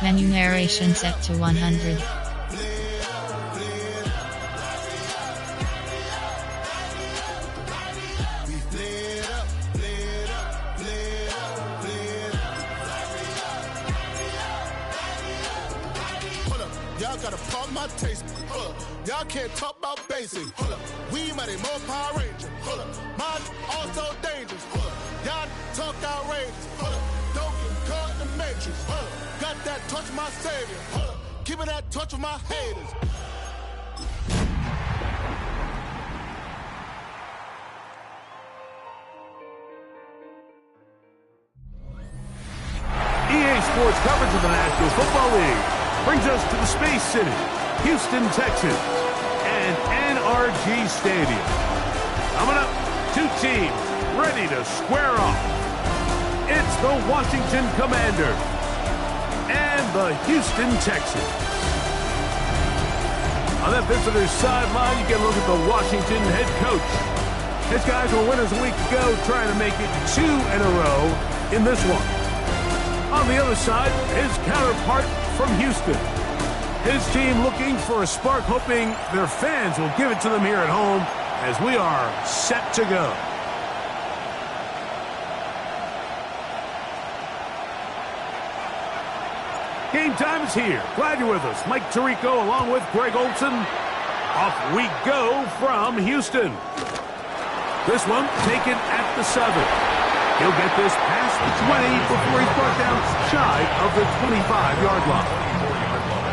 Menu narration set to 100. Y'all gotta pardon my taste. Y'all can't talk about basic. We mighty more Power Ranger. Mine also dangerous. Y'all talk outrageous. Don't get caught in the matrix. Got that touch of my savior. Keeping that touch with my haters. EA Sports coverage of the National Football League brings us to the Space City, Houston, Texas, and NRG Stadium. Coming up, two teams ready to square off. It's the Washington Commanders and the Houston Texans. On that visitor's sideline, you get a look at the Washington head coach. His guys were winners a week ago, trying to make it 2 in a row in this one. On the other side, his counterpart from Houston. His team looking for a spark, hoping their fans will give it to them here at home as we are set to go. Game time is here. Glad you're with us. Mike Tirico along with Greg Olson. Off we go from Houston. This one taken at the 7. He'll get this past the 20 before he's brought down shy of the 25-yard line.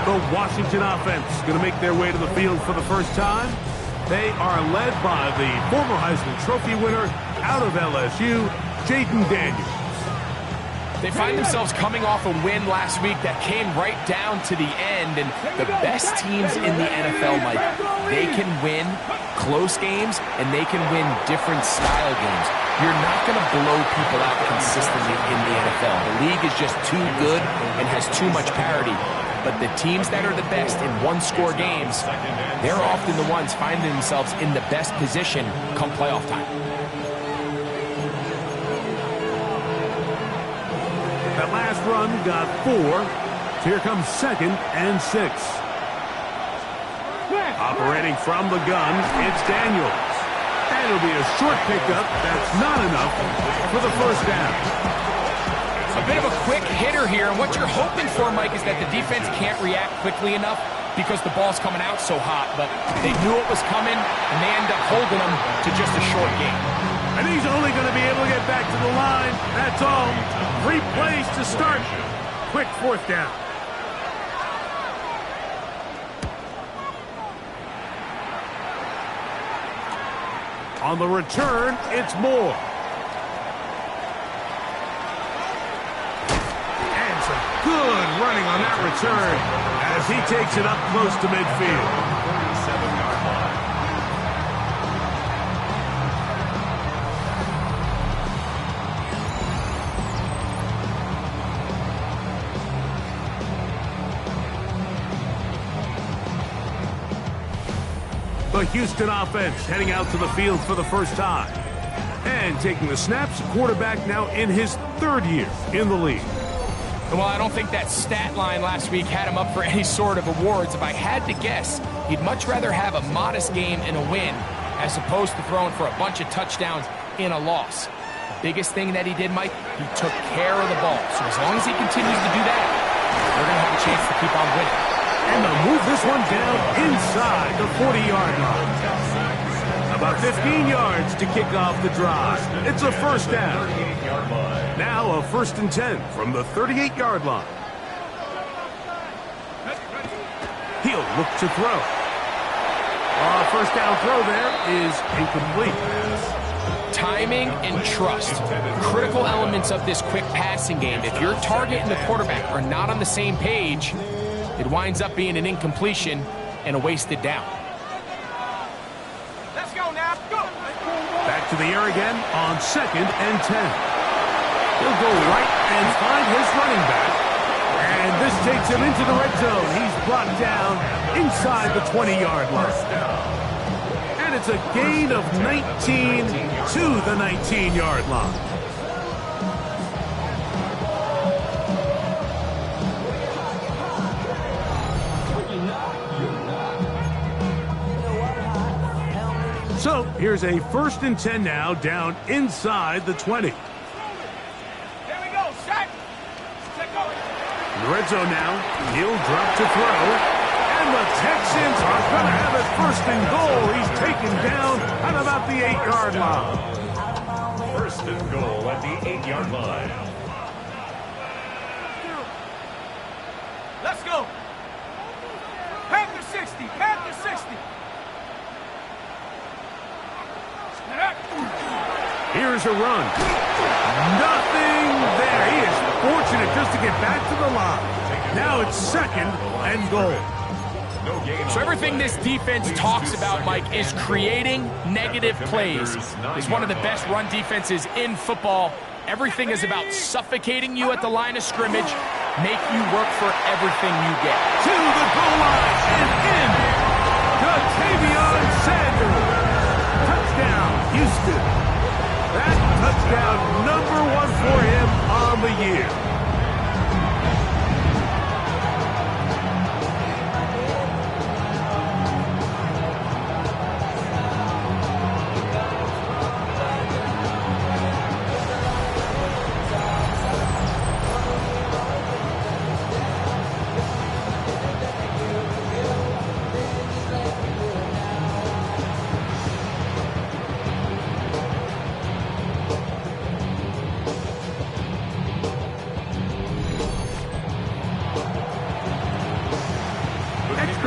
The Washington offense going to make their way to the field for the first time. They are led by the former Heisman Trophy winner out of LSU, Jaden Daniels. They find themselves coming off a win last week that came right down to the end, and the best teams in the NFL, Mike, they can win close games and they can win different style games. You're not going to blow people out consistently in the NFL. The league is just too good and has too much parity. But the teams that are the best in one-score games, they're often the ones finding themselves in the best position come playoff time. That last run got 4. So here comes 2nd and 6. Operating from the gun, it's Daniels. And it'll be a short pickup. That's not enough for the first down. A bit of a quick hitter here, and what you're hoping for, Mike, is that the defense can't react quickly enough because the ball's coming out so hot, but they knew it was coming, and they end up holding them to just a short game. And he's only going to be able to get back to the line. That's all. 3 plays to start. Quick 4th down. On the return, it's Moore. And some good running on that return as he takes it up close to midfield. 37-yard line. The Houston offense heading out to the field for the first time. And taking the snaps, quarterback now in his 3rd year in the league. Well, I don't think that stat line last week had him up for any sort of awards. If I had to guess, he'd much rather have a modest game and a win as opposed to throwing for a bunch of touchdowns in a loss. The biggest thing that he did, Mike, he took care of the ball. So as long as he continues to do that, they're going to have a chance to keep on winning. And they'll move this one down inside the 40-yard line. About 15 yards to kick off the drive. It's a first down. Now a 1st and 10 from the 38-yard line. He'll look to throw. First down throw there is incomplete. Timing and trust, critical elements of this quick passing game. If your target and the quarterback are not on the same page, it winds up being an incompletion and a wasted down. Let's go now. Go. Back to the air again on 2nd and 10. He'll go right and find his running back. And this takes him into the red zone. He's brought down inside the 20-yard line. And it's a gain of 19 to the 19-yard line. So here's a 1st and 10 now, down inside the 20. Here we go, set. Set go. In the red zone now, he'll drop to throw. And the Texans are going to have it 1st and goal. He's taken down at about the 8-yard line. 1st and goal at the 8-yard line. Let's go. Panther 60, Panther 60. Here's a run. Nothing there. He is fortunate just to get back to the line. Now it's 2nd and goal. So everything this defense talks about, Mike, is creating negative plays. It's one of the best run defenses in football. Everything is about suffocating you at the line of scrimmage, make you work for everything you get. To the goal line and in. Ja'Tavion Sanders. Touchdown, Houston. That touchdown #1 for him on the year.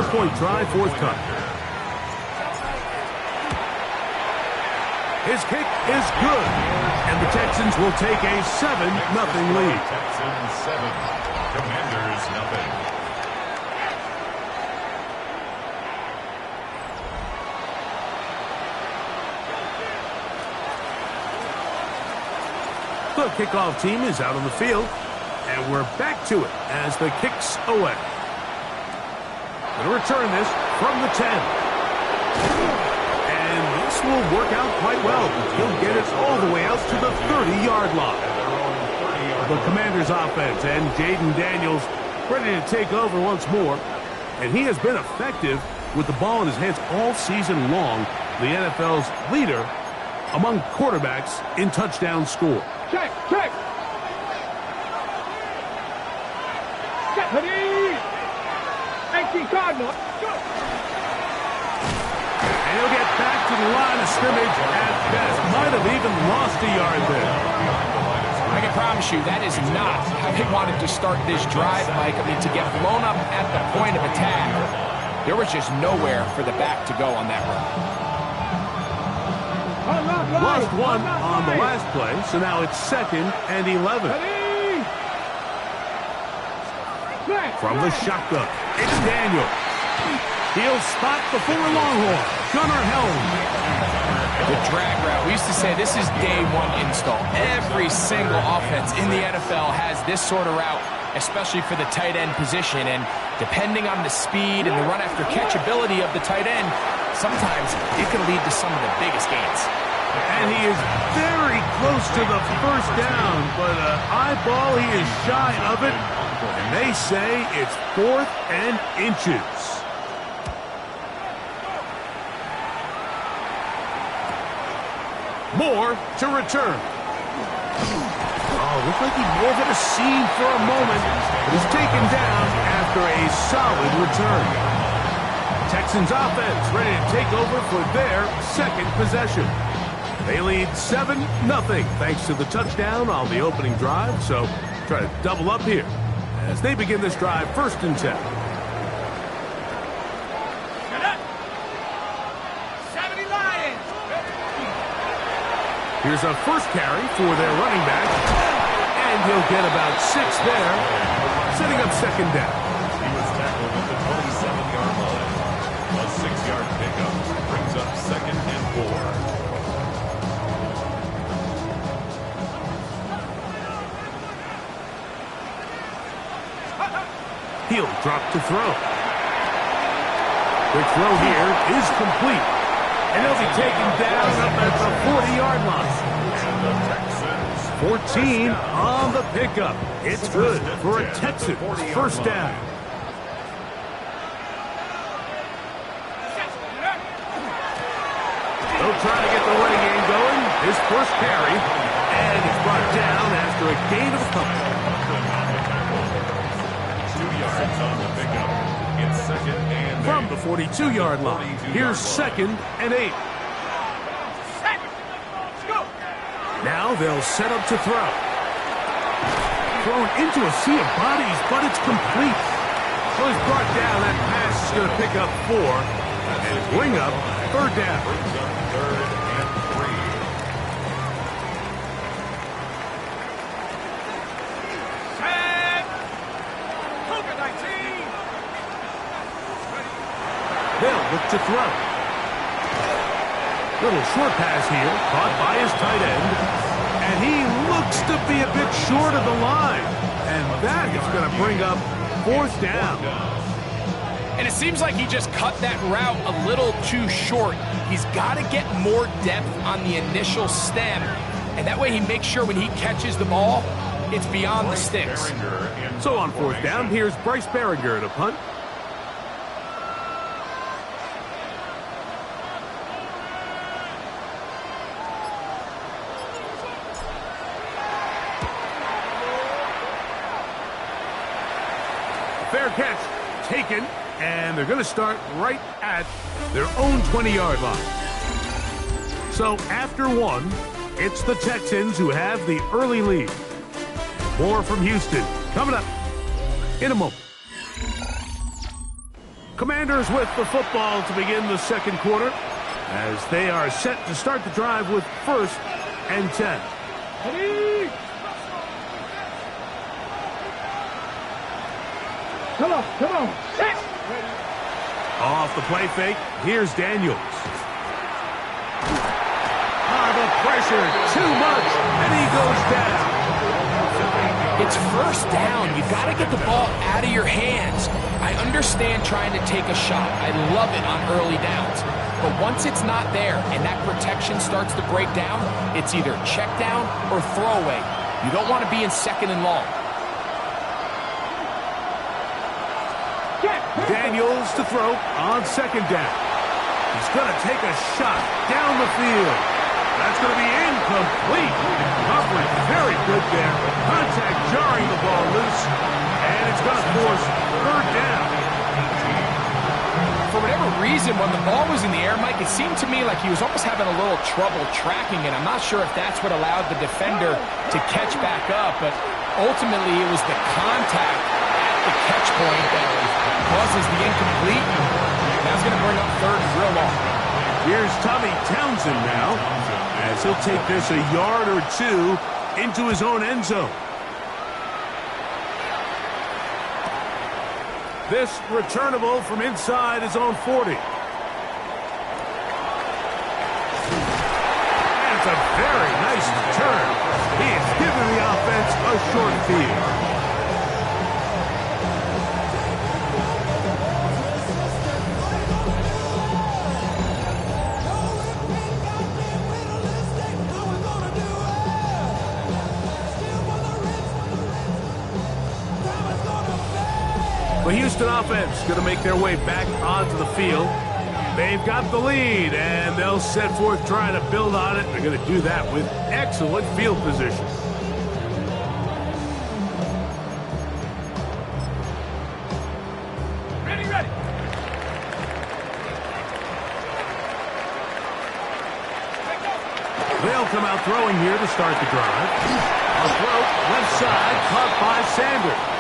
Point try forthcoming. His kick is good, and the Texans will take a 7-0 lead. Texans 7, Commanders 0. The kickoff team is out on the field, and we're back to it as the kick's away. Going to return this from the 10. And this will work out quite well. He'll get it all the way out to the 30-yard line. The Commanders' offense and Jaden Daniels ready to take over once more. And he has been effective with the ball in his hands all season long. The NFL's leader among quarterbacks in touchdown score. Check, check. Check, honey. Cardinal. And he'll get back to the line of scrimmage at best. Might have even lost a yard there. I can promise you that is not how they wanted to start this drive, Mike. I mean, to get blown up at the point of attack, there was just nowhere for the back to go on that run. Lost one on the last play, so now it's 2nd and 11. From the shotgun, it's Daniel. He'll spot the former Longhorn, Gunnar Helm. The drag route. We used to say this is day 1 install. Every single offense in the NFL has this sort of route, especially for the tight end position. And depending on the speed and the run after catch ability of the tight end, sometimes it can lead to some of the biggest gains. And he is very close to the 1st down, but eyeball, he is shy of it. And they say it's 4th and inches. Moore to return. Oh, looked like he more than a seam for a moment, but is taken down after a solid return. Texans offense ready to take over for their 2nd possession. They lead 7-0 thanks to the touchdown on the opening drive, so try to double up here as they begin this drive 1st and 10. 70 Lions. Here's a first carry for their running back, and he'll get about 6 there, setting up 2nd down. He was tackled at the 27-yard line. A 6-yard pickup brings up 2nd and 4. He'll drop to throw. The throw here is complete. And he'll be taken down up at the 40-yard line. 14 on the pickup. It's good for a Texan 1st down. He'll try to get the running game going. His first carry. And he's brought down after a gain of a couple. 2 yards on the pickup. It's second and From the 42-yard line, here's second and 8. Now they'll set up to throw. Thrown into a sea of bodies, but it's complete. So he's brought down. That pass is going to pick up 4 and bring up third down. brings up third and 3. They'll look to throw. Little short pass here, caught by his tight end. And he looks to be a bit short of the line. And that is going to bring up fourth down. And it seems like he just cut that route a little too short. He's got to get more depth on the initial stem. And that way he makes sure when he catches the ball, it's beyond the sticks. So on fourth down, here's Bryce Behringer to punt. Fair catch taken, and they're going to start right at their own 20-yard line. So after one, it's the Texans who have the early lead. More from Houston coming up in a moment. Commanders with the football to begin the second quarter as they are set to start the drive with first and 10. Come on. Off the play fake, here's Daniels. The pressure, too much, and he goes down. It's first down. You got to get the ball out of your hands. I understand trying to take a shot. I love it on early downs. But once it's not there and that protection starts to break down, it's either check down or throwaway. You don't want to be in second and long. Daniels to throw on second down. He's going to take a shot down the field. That's going to be incomplete. Coverage very good there. Contact jarring the ball loose. And it's going to force third down. For whatever reason, when the ball was in the air, Mike, it seemed to me like he was almost having a little trouble tracking it. I'm not sure if that's what allowed the defender to catch back up, but ultimately it was the contact at the catch point that causes the incomplete. That's going to bring up third and real long. Here's Tommy Townsend now, as he'll take this a yard or two into his own end zone. This returnable from inside his own 40. And it's a very nice return. He's given the offense a short field. The Houston offense going to make their way back onto the field. They've got the lead, and they'll set forth trying to build on it. They're going to do that with excellent field position. Ready. They'll come out throwing here to start the drive. A throw, left side, caught by Sanders.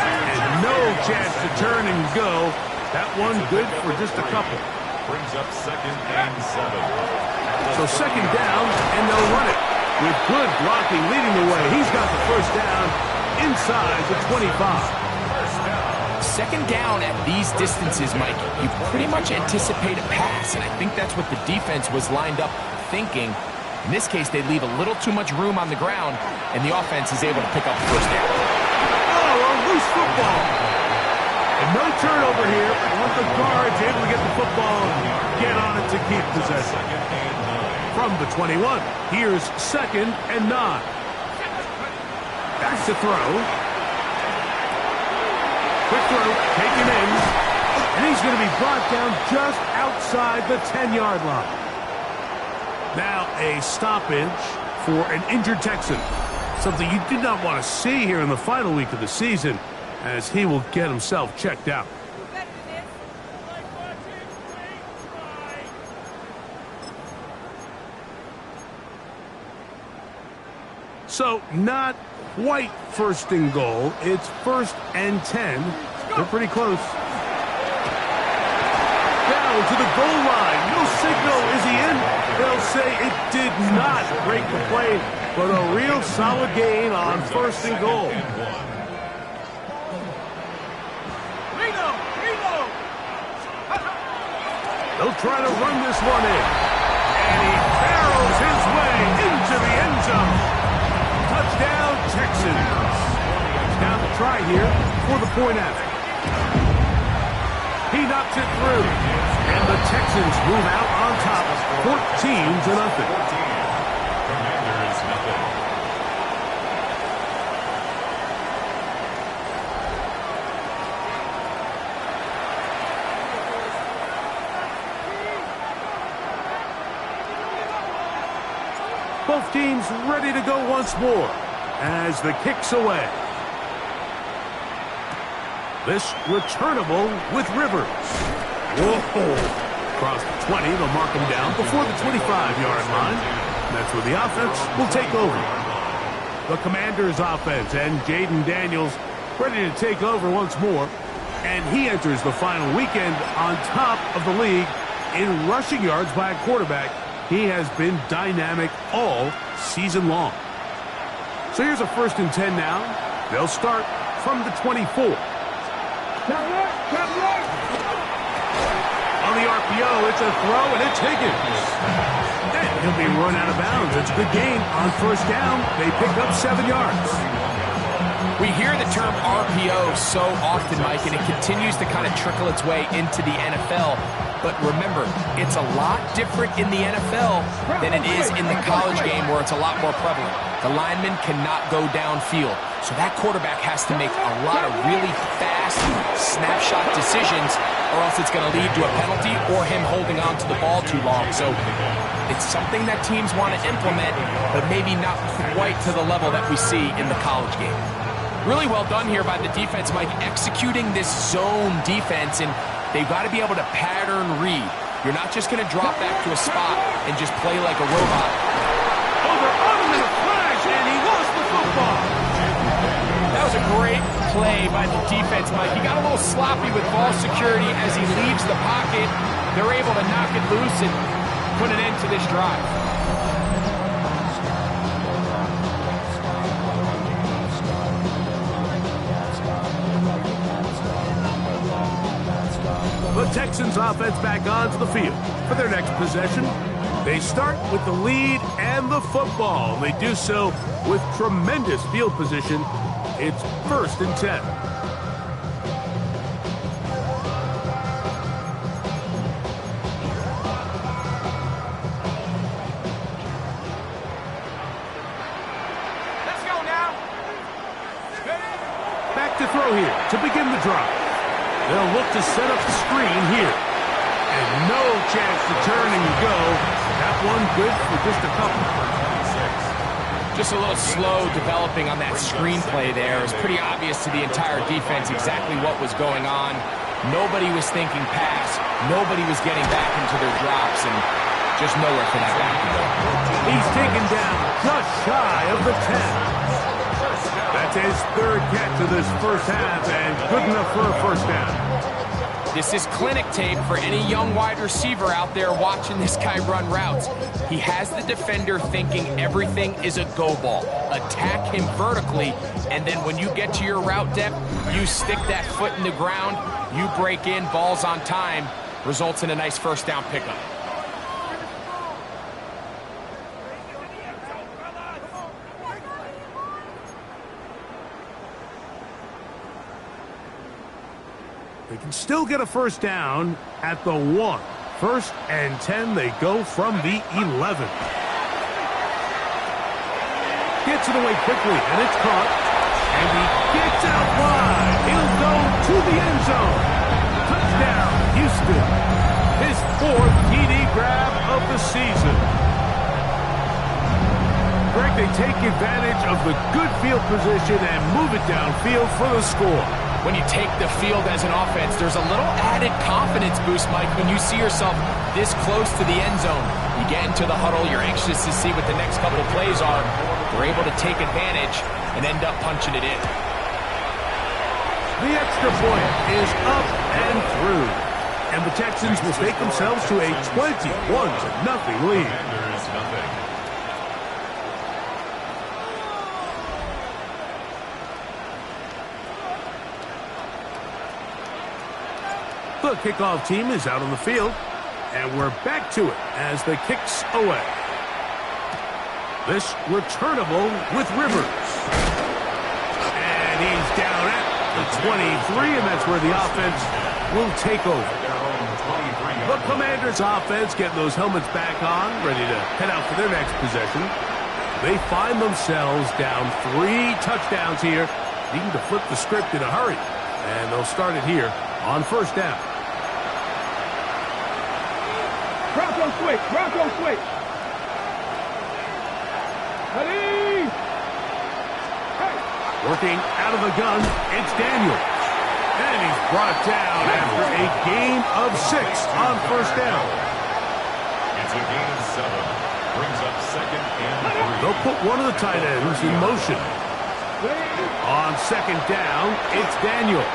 And no chance to turn and go. That one good for just a couple. Brings up second and 7. So second down, and they'll run it. With good blocking leading the way. He's got the first down inside the 25. Second down at these distances, Mike, you pretty much anticipate a pass, and I think that's what the defense was lined up thinking. In this case, they leave a little too much room on the ground, and the offense is able to pick up the first down. Oh, a loose football. And no turnover here. Once the guard's able to get the football, get on it to keep possession. From the 21, here's second and 9. Back to throw. Quick throw, taken in. And he's going to be brought down just outside the 10-yard line. Now a stoppage for an injured Texan. Something you did not want to see here in the final week of the season, as he will get himself checked out. So not quite first and goal. It's 1st and 10. They're pretty close. Down to the goal line. No signal. Is he in? They'll say it did not break the play, but a real solid gain on 1st and goal. They'll try to run this one in. And he barrels his way into the end zone. Touchdown, Texans. Now the try here for the point after. He knocks it through. And the Texans move out on top, 14-0. Commanders nothing. Both teams ready to go once more as the kick's away. This returnable with Rivers. Whoa! Across the 20, they'll mark him down before the 25-yard line. That's where the offense will take over. The Commanders' offense and Jaden Daniels ready to take over once more. And he enters the final weekend on top of the league in rushing yards by a quarterback. He has been dynamic all season long. So here's a 1st and 10 now. They'll start from the 24. On the RPO, it's a throw, and it's Higgins. And he'll be run out of bounds. It's a good gain on 1st down. They pick up 7 yards. We hear the term RPO so often, Mike, and it continues to kind of trickle its way into the NFL. But remember, it's a lot different in the NFL than it is in the college game where it's a lot more prevalent. The lineman cannot go downfield. So that quarterback has to make a lot of really fast snapshot decisions or else it's going to lead to a penalty or him holding on to the ball too long. So it's something that teams want to implement, but maybe not quite to the level that we see in the college game. Really well done here by the defense, Mike, executing this zone defense, and they've got to be able to pattern read. You're not just going to drop back to a spot and just play like a robot. Over on him in a flash, and he lost the football. That was a great play by the defense, Mike. He got a little sloppy with ball security as he leaves the pocket. They're able to knock it loose and put an end to this drive. The Texans offense back onto the field for their next possession. They start with the lead and the football. They do so with tremendous field position. It's 1st and 10. Let's go now. Back to throw here to begin the drive. They'll look to set up the screen here. And no chance to turn and go. That one good for just a couple. Just a little slow developing on that screenplay there. It was pretty obvious to the entire defense exactly what was going on. Nobody was thinking pass. Nobody was getting back into their drops, and just nowhere for that back. He's taken down just shy of the 10. That's his 3rd catch of this first half, and good enough for a 1st down. This is clinic tape for any young wide receiver out there watching this guy run routes. He has the defender thinking everything is a go ball. Attack him vertically, and then when you get to your route depth, you stick that foot in the ground, you break in, balls on time, results in a nice 1st down pickup. They can still get a 1st down at the 1. 1st and 10, they go from the 11. Gets it away quickly, and it's caught. And he gets out wide. He'll go to the end zone. Touchdown, Houston. His 4th TD grab of the season. Greg, they take advantage of the good field position and move it downfield for the score. When you take the field as an offense, there's a little added confidence boost, Mike, when you see yourself this close to the end zone. You get into the huddle, you're anxious to see what the next couple plays are. They're able to take advantage and end up punching it in. The extra point is up and through. And the Texans will take themselves to a 21-0 lead. Commanders, nothing. The kickoff team is out on the field, and we're back to it as the kick's away. This returnable with Rivers. And he's down at the 23, and that's where the offense will take over. The Commanders' offense getting those helmets back on, ready to head out for their next possession. They find themselves down 3 touchdowns here, needing to flip the script in a hurry. And they'll start it here on first down. Bronco quick, Bronco quick. Ready? Hey. Working out of the gun, it's Daniels. And he's brought down after a gain of 6 on first down. It's a gain of 7. Brings up second and 3. They'll put one of the tight ends in motion. On second down, it's Daniels.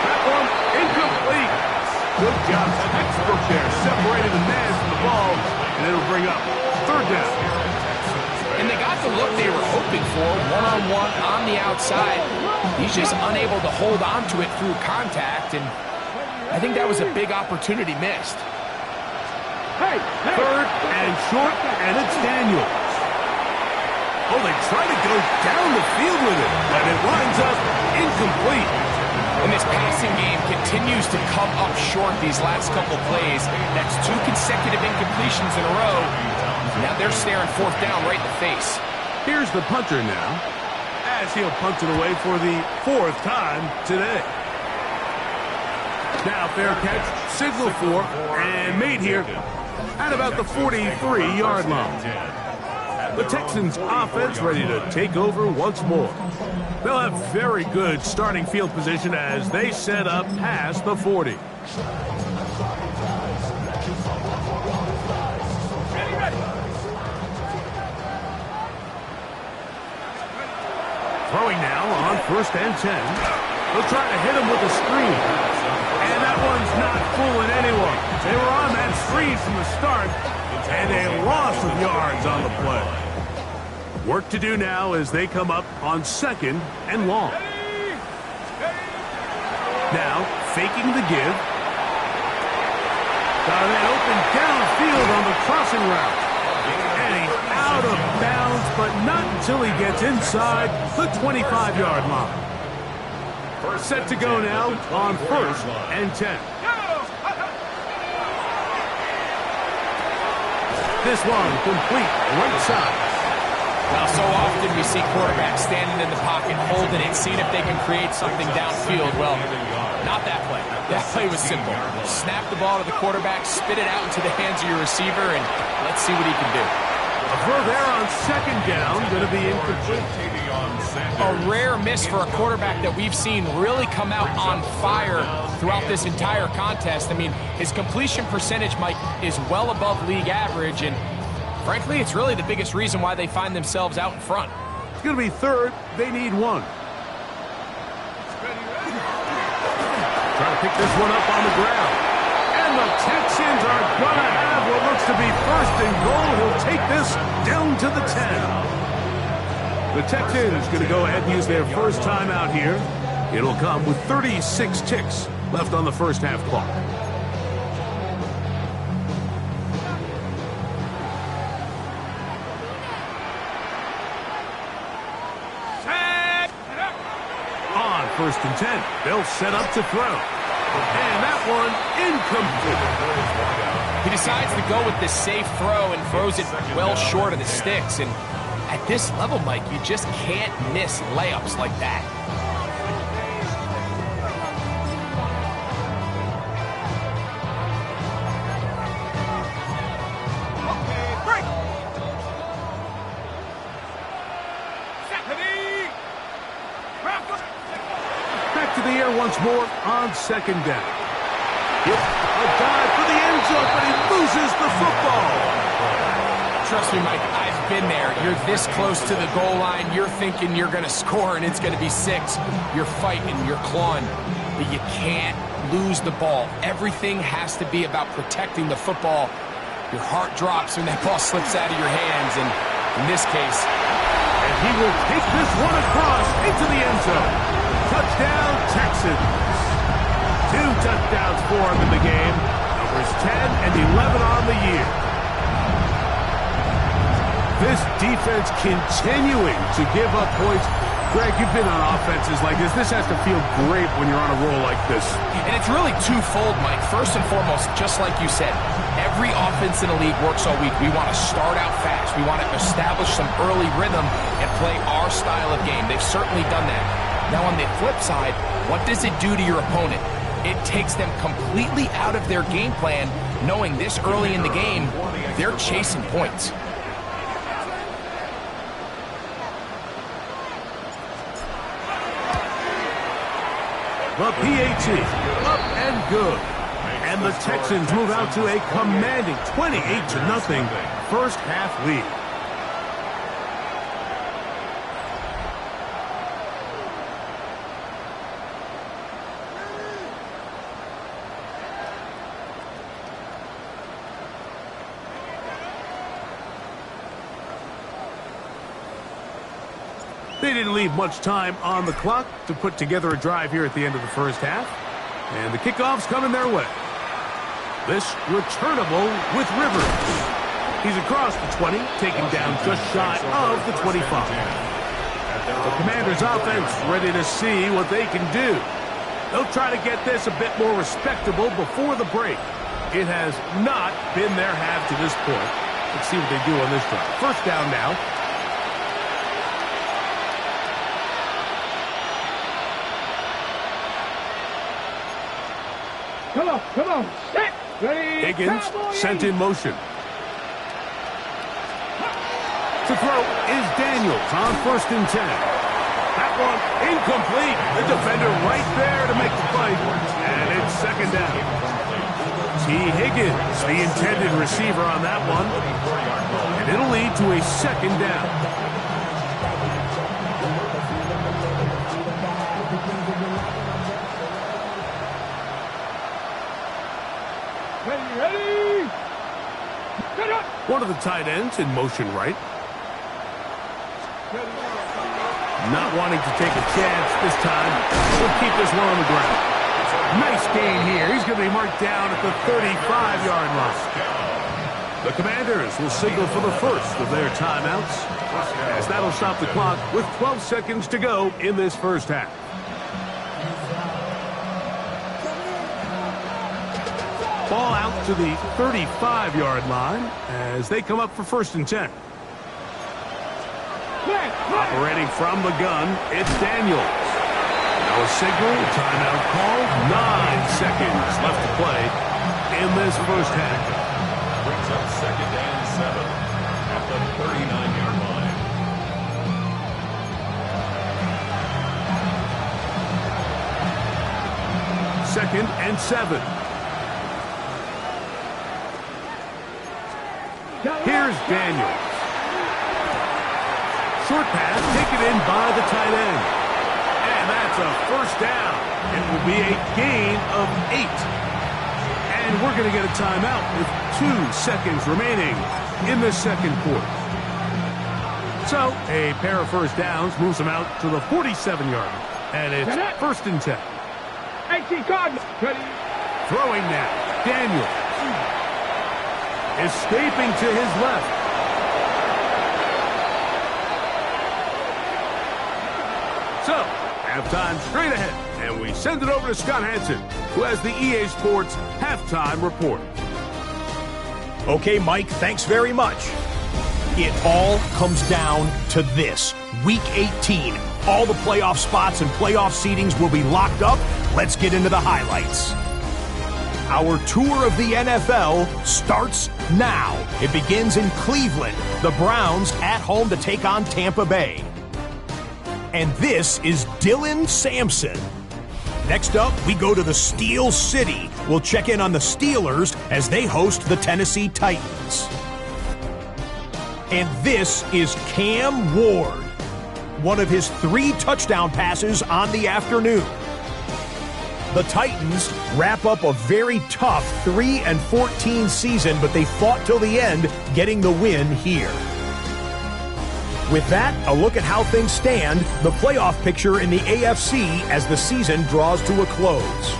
That one incomplete. Good job, textbook there, separating the man from the ball, and it'll bring up third down. And they got the look they were hoping for, one-on-one on the outside. He's just unable to hold on to it through contact, and I think that was a big opportunity missed. Third and short, and it's Daniels. Oh, they try to go down the field with it, but it winds up incomplete. And this passing game continues to come up short these last couple plays. That's 2 consecutive incompletions in a row. Now they're staring fourth down right in the face. Here's the punter now, as he'll punt it away for the 4th time today. Now fair catch, signal for, and made here at about the 43-yard line. The Texans offense ready to take over once more. They'll have very good starting field position as they set up past the 40. Throwing now on first and 10. They'll try to hit him with a screen. And that one's not fooling anyone. They were on that screen from the start, and a loss of yards on the play. Work to do now as they come up on second and long. Now, faking the give. Got it open downfield on the crossing route. And he's out of bounds, but not until he gets inside the 25-yard line. Set to go now on first and 10. This one complete right side. Now, so often we see quarterbacks standing in the pocket, holding it, seeing if they can create something downfield. Well, not that play. That play was simple. Snap the ball to the quarterback, spit it out into the hands of your receiver, and let's see what he can do. A throw there on second down, going to be incomplete. A rare miss for a quarterback that we've seen really come out on fire throughout this entire contest. I mean, his completion percentage, Mike, is well above league average, and frankly, it's really the biggest reason why they find themselves out in front. It's going to be third. They need one. Trying to pick this one up on the ground. And the Texans are going to have what looks to be first and goal. He'll take this down to the 10. The Texans going to go ahead and use their first time out here. It'll come with 36 ticks left on the first half clock. First and 10. They'll set up to throw. And that one incomplete. He decides to go with the safe throw and throws it well short of the sticks. And at this level, Mike, you just can't miss layups like that. once more on second down. Yep, a dive for the end zone, but he loses the football. Trust me, Mike, I've been there. You're this close to the goal line. You're thinking you're going to score, and it's going to be 6. You're fighting, you're clawing, but you can't lose the ball. Everything has to be about protecting the football. Your heart drops when that ball slips out of your hands, and in this case... And he will take this one across into the end zone. Touchdown, Texans. 2 touchdowns for him in the game. Numbers 10 and 11 on the year. This defense continuing to give up points. Greg, you've been on offenses like this. This has to feel great when you're on a roll like this. And it's really twofold, Mike. First and foremost, just like you said, every offense in the league works all week. We want to start out fast. We want to establish some early rhythm and play our style of game. They've certainly done that. Now, on the flip side, what does it do to your opponent? It takes them completely out of their game plan, knowing this early in the game, they're chasing points. The PAT, up and good. And the Texans move out to a commanding 28-0 first half lead. They didn't leave much time on the clock to put together a drive here at the end of the first half. And the kickoff's coming their way. This returnable with Rivers. He's across the 20, taken down just shy of the 25. The Commanders' offense ready to see what they can do. They'll try to get this a bit more respectable before the break. It has not been their half to this point. Let's see what they do on this drive. First down now. Come on, set, ready, Higgins cowboy, sent in motion. To throw is Daniels on 1st and 10. That one incomplete. The defender right there to make the play. And it's second down. T. Higgins, the intended receiver on that one. And it'll lead to a second down. ready, One of the tight ends in motion right. Not wanting to take a chance this time. We'll keep this one on the ground. Nice gain here. He's going to be marked down at the 35-yard line. The Commanders will signal for the first of their timeouts, as that'll stop the clock with 12 seconds to go in this first half. Ball out to the 35-yard line as they come up for 1st and 10. Operating from the gun, it's Daniels. Now a signal, timeout called. 9 seconds left to play in this first half. Brings up 2nd and 7 at the 39-yard line. Second and 7. Here's Daniels. Short pass taken in by the tight end. And that's a first down. It will be a gain of 8. And we're going to get a timeout with 2 seconds remaining in the second quarter. So a pair of first downs moves them out to the 47-yard line. And it's 1st and 10. Throwing now. Daniels. Escaping to his left. So, halftime straight ahead, and we send it over to Scott Hansen, who has the EA Sports halftime report. Okay, Mike, thanks very much. It all comes down to this. Week 18, all the playoff spots and playoff seedings will be locked up. Let's get into the highlights. Our tour of the NFL starts now. It begins in Cleveland. The Browns at home to take on Tampa Bay. And this is Dylan Sampson. Next up, we go to the Steel City. We'll check in on the Steelers as they host the Tennessee Titans. And this is Cam Ward, one of his 3 touchdown passes on the afternoon. The Titans wrap up a very tough 3-14 season, but they fought till the end, getting the win here. With that, a look at how things stand, the playoff picture in the AFC as the season draws to a close.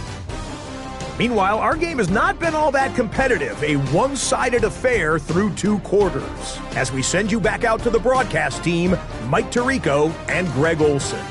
Meanwhile, our game has not been all that competitive, a one-sided affair through 2 quarters. As we send you back out to the broadcast team, Mike Tirico and Greg Olson.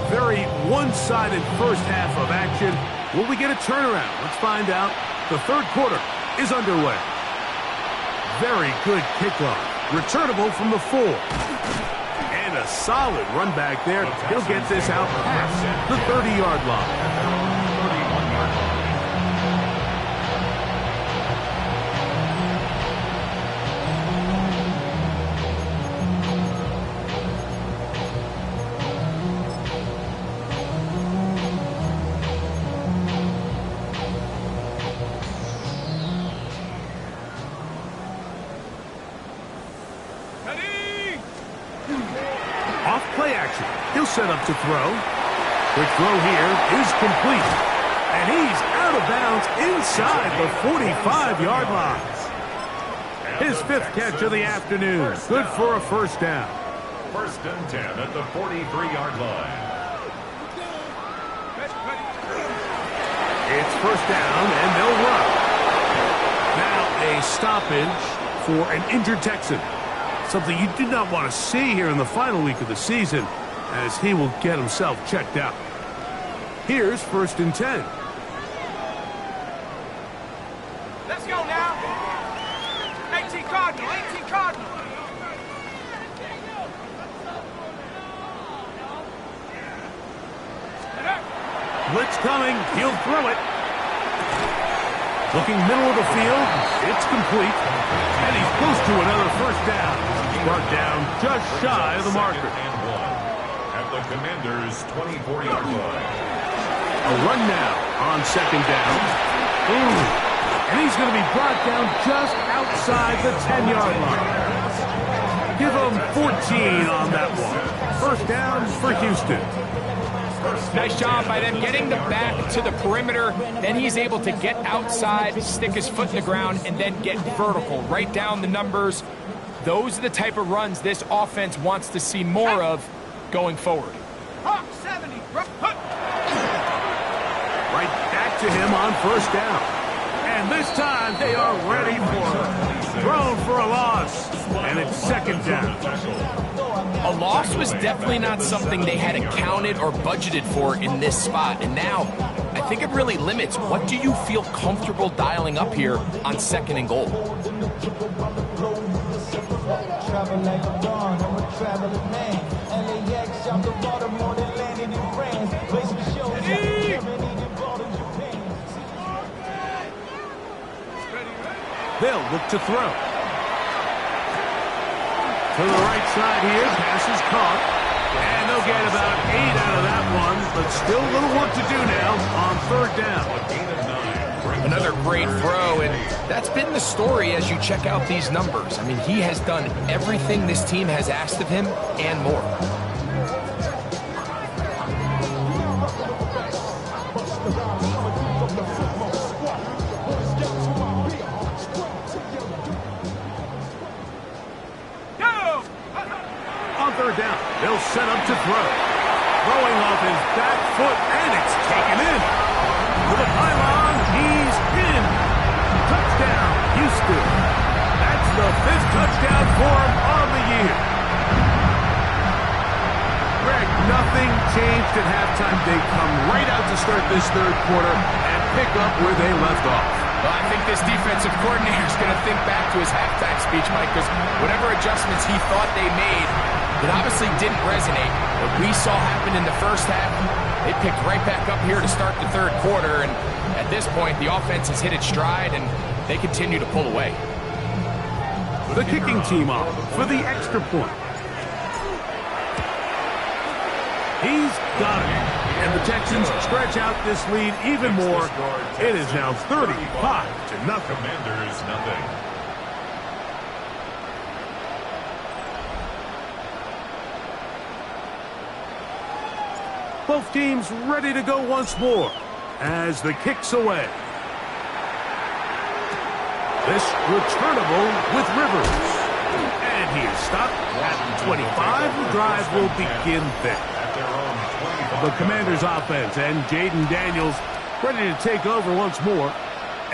Very one-sided first half of action. Will we get a turnaround? Let's find out. The third quarter is underway. Very good kickoff. Returnable from the 4. And a solid run back there. He'll get this out past the 30-yard line. Off play action. He'll set up to throw. Quick throw here is complete. And he's out of bounds inside the 45-yard line. His 5th catch of the afternoon. Good for a first down. 1st and 10 at the 43-yard line. It's first down, and they'll run. Now a stoppage for an injured Texan. Something you do not want to see here in the final week of the season, as he will get himself checked out. Here's 1st and 10. Let's go now. 18 Cardinal, 18 Cardinal. Blitz coming. He'll throw it. Looking middle of the field. It's complete. And he's close to another first down. Brought down just shy of the marker. And 1 at the Commanders' 24-yard line. A run now on 2nd down. Ooh. And he's going to be brought down just outside the 10-yard line. Give him 14 on that one. First down for Houston. Nice job by them getting the back to the perimeter. Then he's able to get outside, stick his foot in the ground, and then get vertical. Write down the numbers. Those are the type of runs this offense wants to see more of going forward. Hawk 70. Right back to him on first down. And this time they are ready for it. Thrown for a loss. And it's 2nd down. A loss was definitely not something they had accounted or budgeted for in this spot. And now, I think it really limits. What do you feel comfortable dialing up here on 2nd and goal? They'll look to throw. To the right side here, pass is caught. And they'll get about 8 out of that one, but still a little work to do now on 3rd down. Another great throw, and that's been the story as you check out these numbers. I mean, he has done everything this team has asked of him and more. On 3rd down, they'll set up to throw. Throwing off his back foot, and it's taken in. To the pylon, he's in. Touchdown, Houston. That's the 5th touchdown for him on the year. Greg, Nothing changed at halftime. They come right out to start this third quarter and pick up where they left off. Well, I think this defensive coordinator is going to think back to his halftime speech, Mike, because whatever adjustments he thought they made, it obviously didn't resonate. What we saw happen in the first half, they picked right back up here to start the third quarter, and at this point, the offense has hit its stride, and they continue to pull away. The kicking team off for the extra point. He's got it. And the Texans stretch out this lead even more. It is now 35-0. Commanders, nothing. Both teams ready to go once more as the kick's away. This returnable with Rivers. And he is stopped at 25. The drive will begin there. The Commanders' offense and Jaden Daniels ready to take over once more.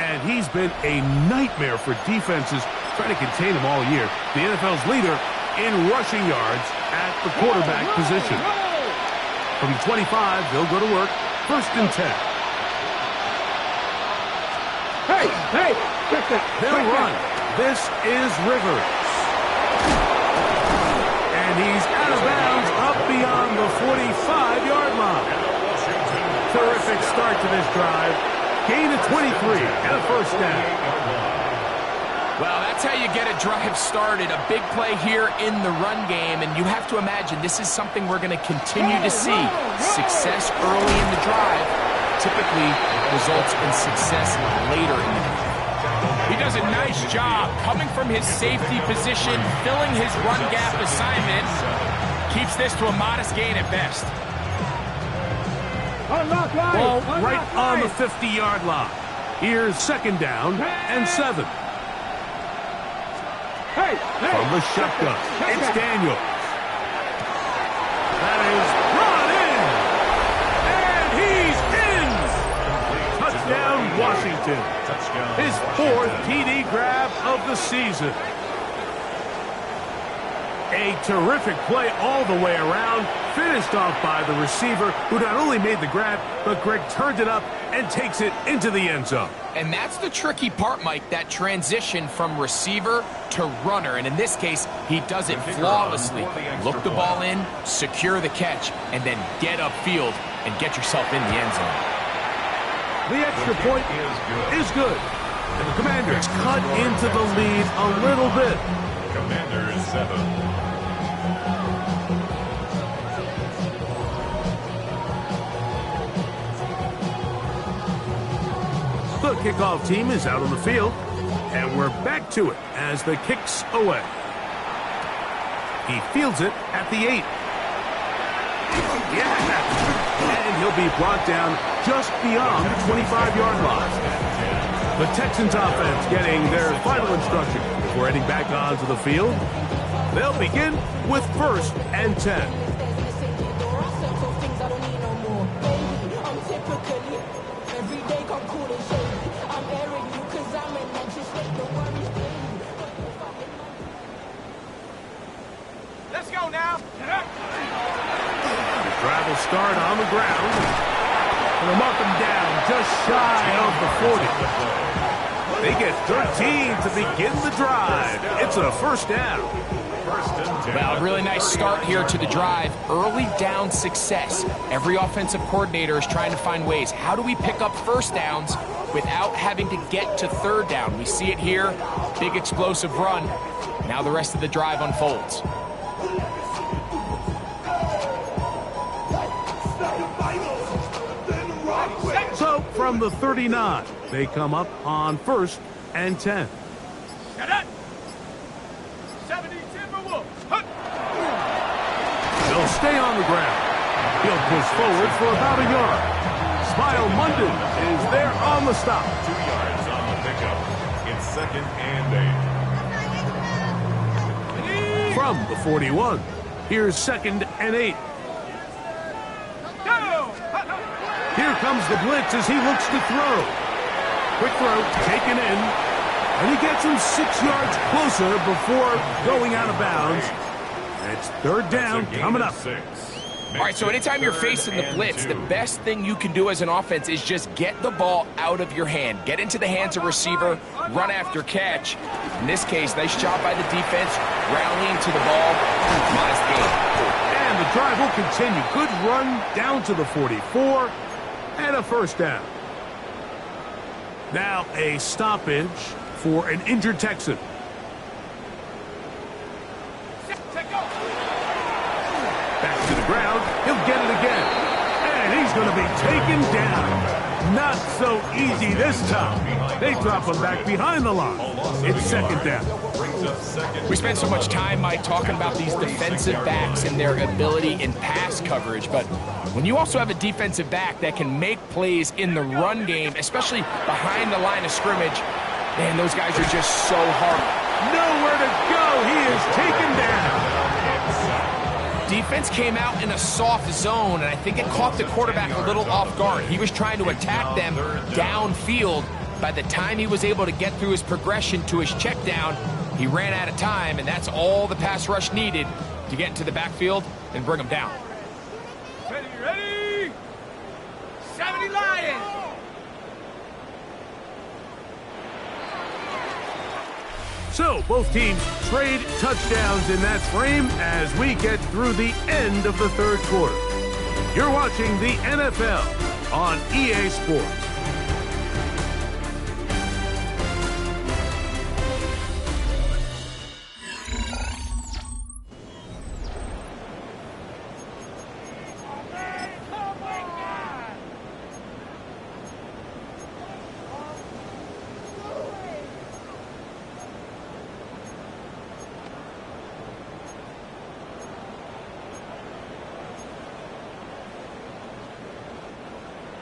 And he's been a nightmare for defenses trying to contain him all year. The NFL's leader in rushing yards at the quarterback position. From 25, they'll go to work. 1st and 10. Hey! They'll run. This is Rivers. And he's out of bounds up beyond the 45-yard line. Terrific start to this drive. Gain of 23 and a 1st down. Well, that's how you get a drive started. A big play here in the run game, and you have to imagine this is something we're going to continue to see. Success early in the drive typically results in success later in the drive. He does a nice job coming from his safety position, filling his run gap assignment. Keeps this to a modest gain at best. Ball right on the 50-yard line. Here's 2nd down and 7. From the shotgun, it's Daniels. That is brought in. And he's in. Touchdown, Washington. His 4th TD grab of the season. A terrific play all the way around. Finished off by the receiver, who not only made the grab, but Greg turned it up and takes it into the end zone. And that's the tricky part, Mike, that transition from receiver to runner. And in this case, he does it flawlessly. Look the ball in, secure the catch, and then get upfield and get yourself in the end zone. The extra point is good. And the Commanders cut into the lead a little bit. Commanders 7. The kickoff team is out on the field, and we're back to it as the kick's away. He fields it at the 8. Yeah! And he'll be brought down just beyond the 25-yard line. The Texans offense getting their final instruction before heading back onto the field. They'll begin with 1st and 10. Let's go now. The drive will start on the ground. And they'll mark them down just shy of the 40. They get 13 to begin the drive. It's a 1st down. Well, a really nice start here to the drive. Early down success. Every offensive coordinator is trying to find ways. How do we pick up 1st downs without having to get to 3rd down? We see it here. Big explosive run. Now the rest of the drive unfolds. So from the 39, they come up on 1st and 10. They'll stay on the ground. He'll push forward for about a yard. Smile Munden is there on the stop. 2 yards on the pickup. It's 2nd and 8. From the 41, here's 2nd and 8. Here comes the blitz as he looks to throw. Quick throw, taken in, and he gets him 6 yards closer before going out of bounds. It's 3rd down coming up. 6. All right, so anytime you're facing the blitz, the best thing you can do as an offense is just get the ball out of your hand. Get into the hands of receiver, run after catch. In this case, nice job by the defense, rallying to the ball. Modest gain. And the drive will continue. Good run down to the 44 and a first down. Now a stoppage for an injured Texan. Back to the ground. He'll get it again. And he's going to be taken down. Not so easy this time. They drop him back behind the line. It's second down. We spent so much time, Mike, talking about these defensive backs and their ability in pass coverage. But when you also have a defensive back that can make plays in the run game, especially behind the line of scrimmage, man, those guys are just so hard. Nowhere to go. He is taken down. Defense came out in a soft zone, and I think it caught the quarterback a little off guard. He was trying to attack them downfield. By the time he was able to get through his progression to his check down, he ran out of time, and that's all the pass rush needed to get into the backfield and bring him down. Ready? 70 Lions! So both teams trade touchdowns in that frame as we get through the end of the third quarter. You're watching the NFL on EA Sports.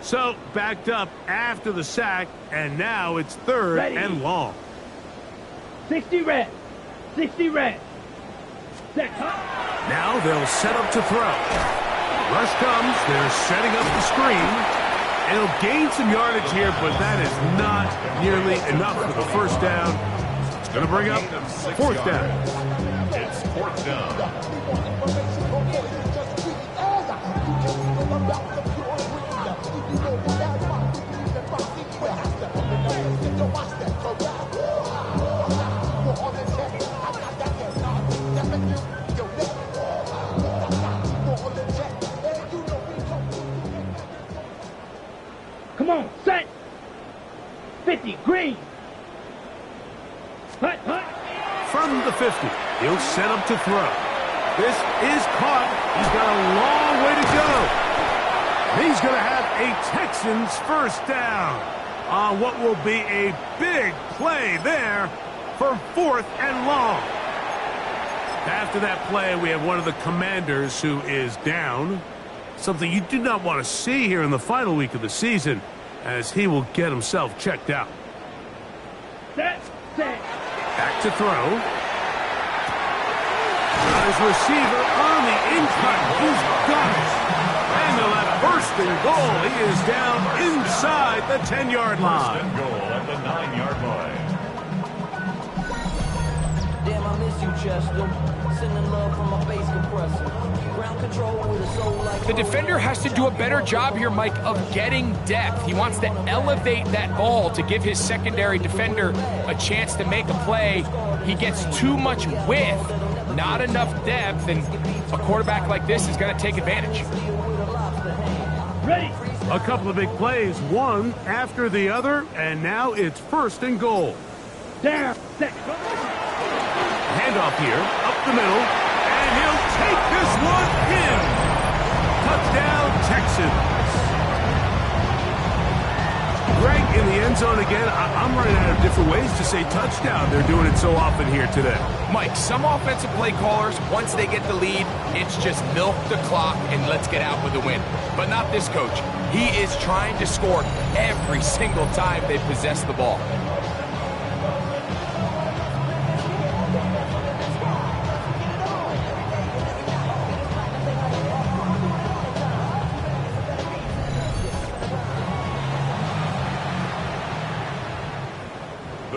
So, backed up after the sack, and now it's third and long. 60 red. 60 red. Set. Now they'll set up to throw. Rush comes. They're setting up the screen. It'll gain some yardage here, but that is not nearly enough for the first down. It's going to bring up fourth down. It's fourth down. Come on, set. 50, green. Hut, hut. From the 50, he'll set up to throw. This is caught. He's got a long way to go. He's going to have a Texans first down on what will be a big play there for fourth and long. After that play, we have one of the Commanders who is down. Something you do not want to see here in the final week of the season, as he will get himself checked out. Set. Back to throw. Got his receiver on the in-cut. He's got it. And they'll have first and goal. He is down inside the 10-yard line. First and goal at the 9-yard line. Damn, I miss you, Chester. Sending love from my face compressor. Ground control with a soul like The defender has to do a better job here, Mike, of getting depth. He wants to elevate that ball to give his secondary defender a chance to make a play. He gets too much width, not enough depth, and a quarterback like this is going to take advantage. Ready. A couple of big plays, one after the other, and now it's first and goal. Down. Set. Handoff here, up the middle, and he'll take this one in. Touchdown, Texans. Greg in the end zone again. I'm running out of different ways to say touchdown. They're doing it so often here today. Mike, some offensive play callers, once they get the lead, it's just milk the clock and let's get out with a win. But not this coach. He is trying to score every single time they possess the ball.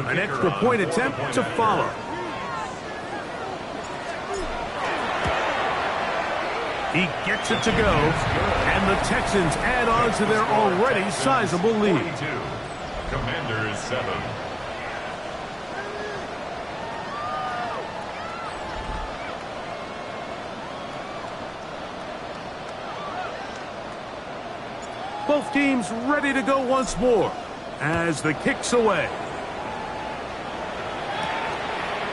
An extra point attempt to follow. He gets it to go, and the Texans add on to their already sizable lead. 42. Commanders 7. Both teams ready to go once more as the kick's away.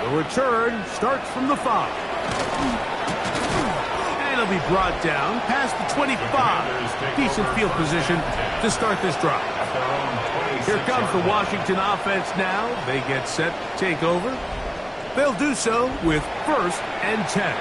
The return starts from the 5. And it'll be brought down past the 25. Decent field position to start this drive. Here comes the Washington offense now. They get set to take over. They'll do so with 1st and 10.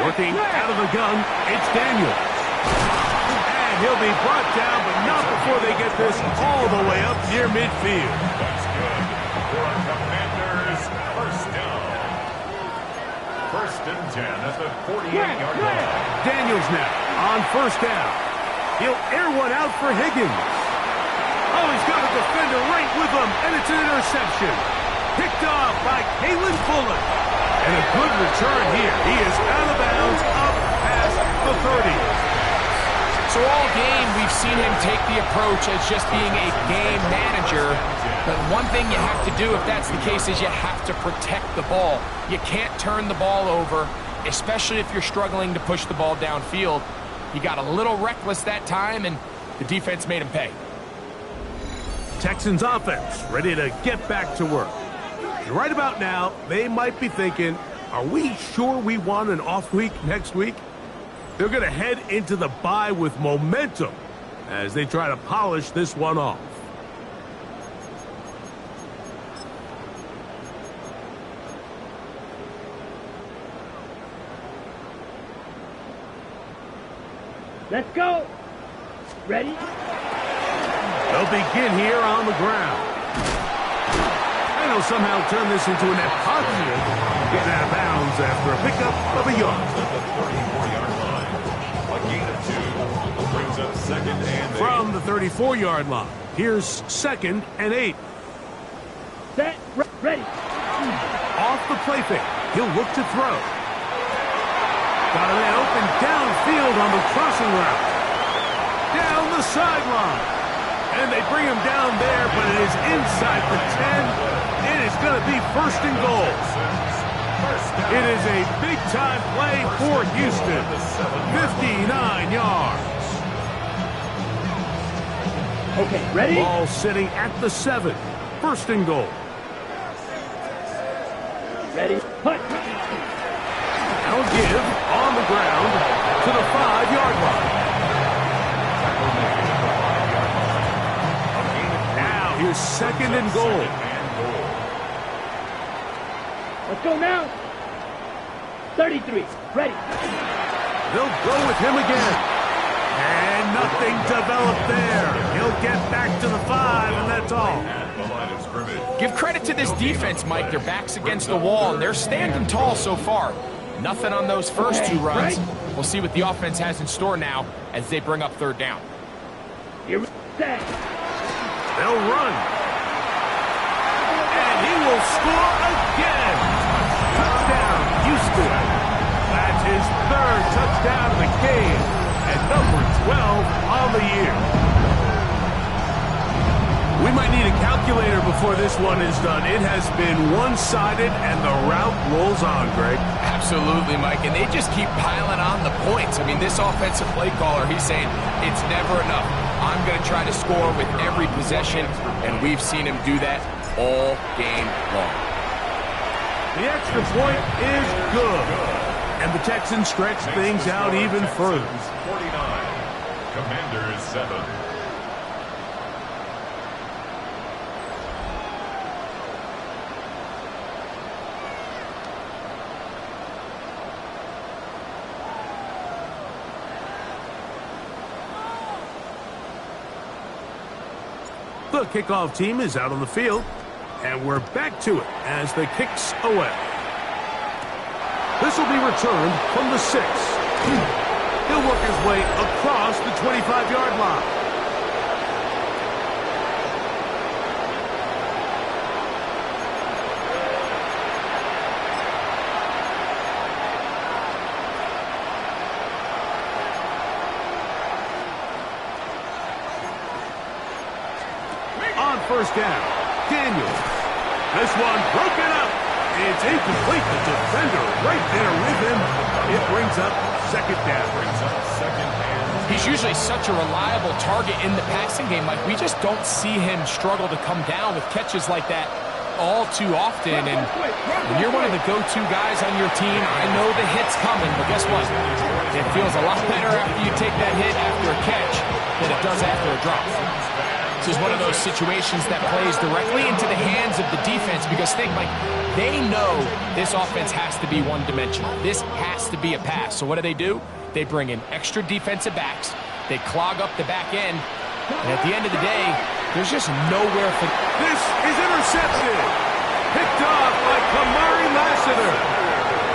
Working out of the gun, it's Daniels. And he'll be brought down, but not before they get this all the way up near midfield. That's good for our Commanders. First down. 1st and 10 at the 48-yard line. Daniels now on 1st down. He'll air one out for Higgins. Oh, he's got a defender right with him, and it's an interception. Picked off by Kalen Fuller. And a good return here. He is out of bounds up past the 30. So all game, we've seen him take the approach as just being a game manager. But one thing you have to do, if that's the case, is you have to protect the ball. You can't turn the ball over, especially if you're struggling to push the ball downfield. He got a little reckless that time, and the defense made him pay. Texans offense ready to get back to work. And right about now, they might be thinking, are we sure we want an off week next week? They're going to head into the bye with momentum as they try to polish this one off. Let's go. Ready? They'll begin here on the ground. And he'll somehow turn this into a net positive. Getting out of bounds after a pickup of a yard. At the 34-yard line. A gain of 2 brings up 2nd and 8. From the 34-yard line, here's 2nd and 8. Set. Ready. Off the play fake, he'll look to throw. Got a man open downfield on the crossing route. Down the sideline. And they bring him down there, but it is inside the 10. It is going to be 1st and goal. It is a big-time play for Houston. 59 yards. Okay, ready? Ball sitting at the 7. 1st and goal. Ready? Punt. Now give on the ground to the 5-yard line. Now here's 2nd and goal. Let's go now. 33. Ready. They'll go with him again. And nothing developed there. He'll get back to the 5, and that's all. Give credit to this defense, Mike. Their back's against the wall, and they're standing tall so far. Nothing on those first 2 runs. We'll see what the offense has in store now as they bring up 3rd down. Here we set. They'll run. And he will score again. Touchdown, Houston. That's his 3rd touchdown of the game. And number 12 on the year. We might need a calculator before this one is done. It has been one-sided, and the route rolls on, Greg. Absolutely, Mike, and they just keep piling on the points. I mean, this offensive play caller, he's saying it's never enough. I'm going to try to score with every possession, and we've seen him do that all game long. The extra point is good, and the Texans stretch things out even further. 49, Commanders 7. The kickoff team is out on the field, and we're back to it as the kick's away. This will be returned from the 6. He'll work his way across the 25-yard line. On first down, Daniels. This one broken up. It's incomplete. The defender right there with him. It brings up second down. He's usually such a reliable target in the passing game. Like, we just don't see him struggle to come down with catches like that all too often. And when you're one of the go-to guys on your team, I know the hit's coming, but guess what? It feels a lot better after you take that hit after a catch than it does after a drop. This is one of those situations that plays directly into the hands of the defense, because think, like, they know this offense has to be one-dimensional. This has to be a pass. So what do? They bring in extra defensive backs. They clog up the back end. And at the end of the day, there's just nowhere for... This is intercepted. Picked off by Kamari Lassiter.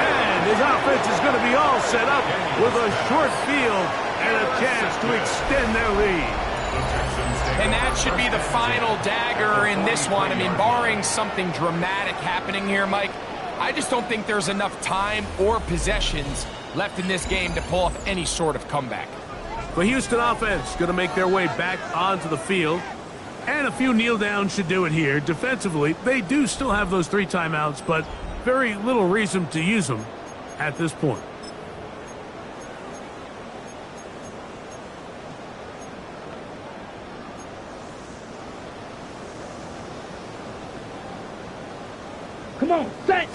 And his offense is going to be all set up with a short field and a chance to extend their lead. And that should be the final dagger in this one. I mean, barring something dramatic happening here, Mike, I just don't think there's enough time or possessions left in this game to pull off any sort of comeback. The Houston offense going to make their way back onto the field. And a few kneel downs should do it here. Defensively, they do still have those 3 timeouts, but very little reason to use them at this point. Come on, set!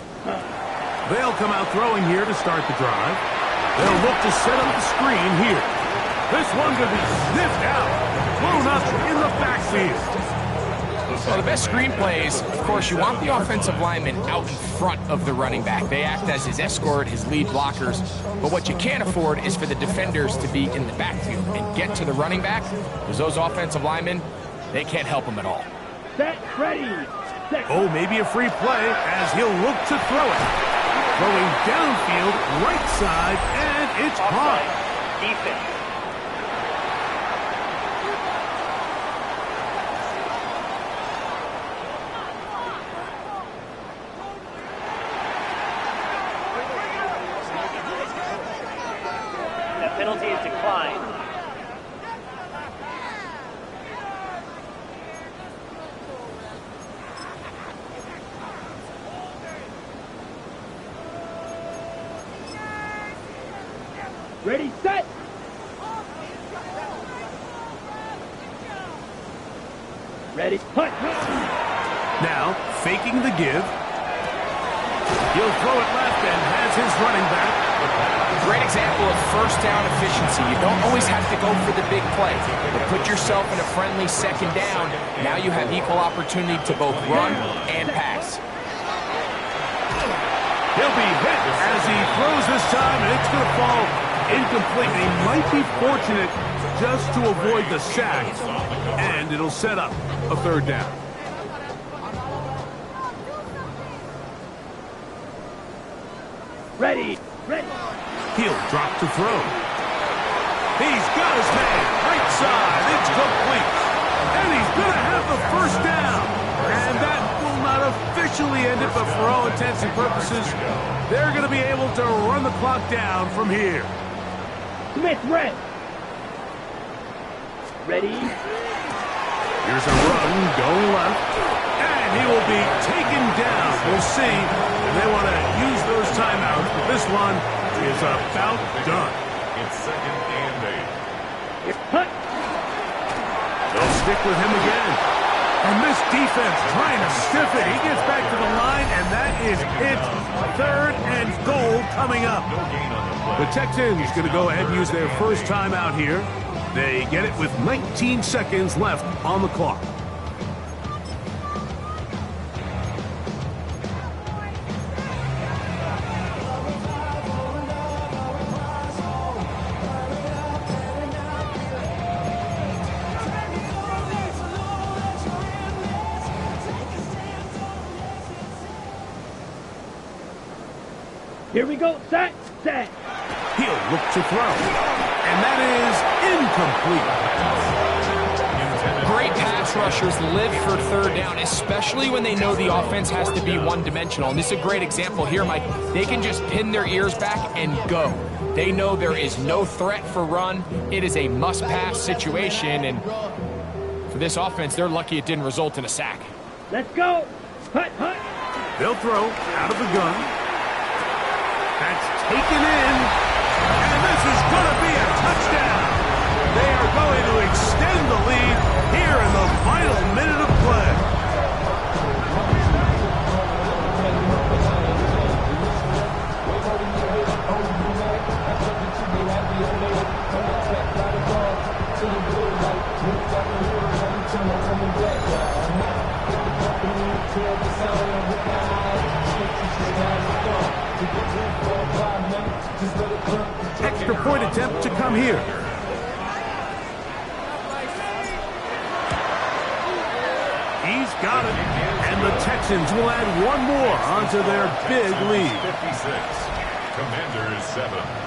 They'll come out throwing here to start the drive. They'll look to set up the screen here. This one going to be sniffed out, blown up in the backfield. Well, the best screen plays, of course, you want the offensive lineman out in front of the running back. They act as his escort, his lead blockers. But what you can't afford is for the defenders to be in the backfield and get to the running back, because those offensive linemen, they can't help him at all. Set, ready! Set. Oh, maybe a free play as he'll look to throw it. Throwing downfield, right side, and it's caught. Defense. The penalty is declined. Ready, set! Ready, punt! Now, faking the give. He'll throw it left and has his running back. Great example of first down efficiency. You don't always have to go for the big play, but put yourself in a friendly second down. Now you have equal opportunity to both run and pass. He'll be hit as he throws this time, and it's going to fall incomplete. He might be fortunate just to avoid the sack, and it'll set up a third down. Ready, ready! He'll drop to throw. He's got his man right side. It's complete. And he's going to have the first down. And that will not officially end it, but for all intents and purposes, they're going to be able to run the clock down from here. Smith, red! Ready? Here's a run going left. And he will be taken down. We'll see if they want to use those timeouts. But this one is about done. It's 2nd and 8. It's punt! They'll stick with him again. And this defense trying to stiff it. He gets back to the line, and that is it. 3rd and goal coming up. The Texans going to go ahead and use their first timeout here. They get it with 19 seconds left on the clock. Here we go, set, set! He'll look to throw. And that is incomplete. Great pass rushers live for third down, especially when they know the offense has to be one-dimensional. And this is a great example here, Mike. They can just pin their ears back and go. They know there is no threat for run. It is a must-pass situation, and for this offense, they're lucky it didn't result in a sack. Let's go. Hut, hut. They'll throw out of the gun. That's taken in. And this is going to be a touchdown. They are going to extend the lead here in the final minute of play. Extra point attempt to come here. He's got it. And the Texans will add one more onto their big lead. 56. Commanders 7.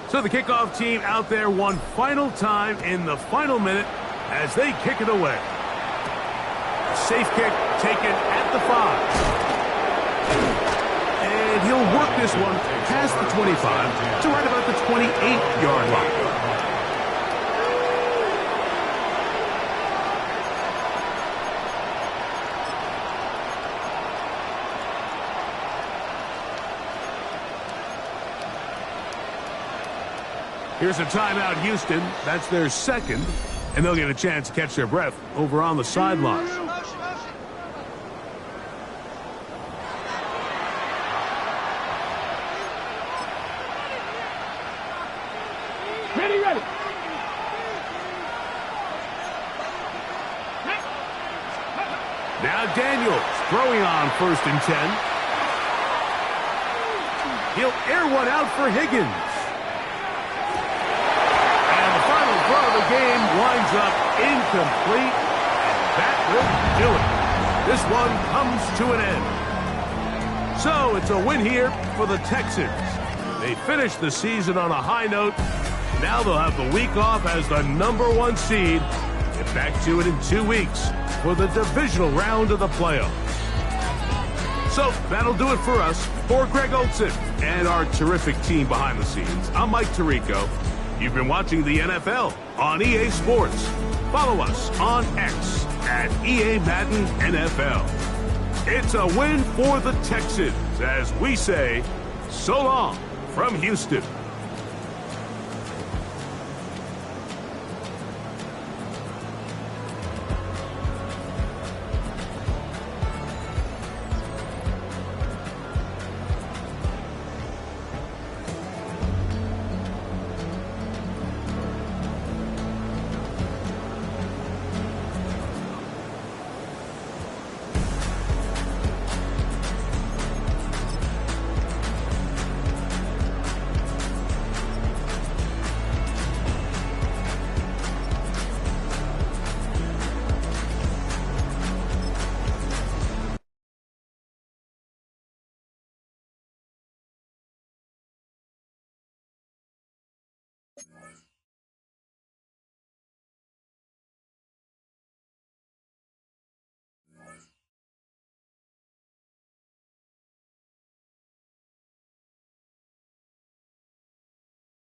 So the kickoff team out there one final time in the final minute as they kick it away. A safe kick taken at the 5. And he'll work this one past the 25 to right about the 28-yard line. Here's a timeout, Houston. That's their second, and they'll get a chance to catch their breath over on the sideline. Ready, ready. Now Daniels throwing on 1st and 10. He'll air one out for Higgins. The game winds up incomplete, and that will do it. This one comes to an end. So it's a win here for the Texans. They finished the season on a high note. Now they'll have the week off as the #1 seed. Get back to it in 2 weeks for the divisional round of the playoffs. So that'll do it for us. For Greg Olson and our terrific team behind the scenes, I'm Mike Tirico. You've been watching the NFL on EA Sports. Follow us on X at EA Madden NFL. It's a win for the Texans as we say so long from Houston.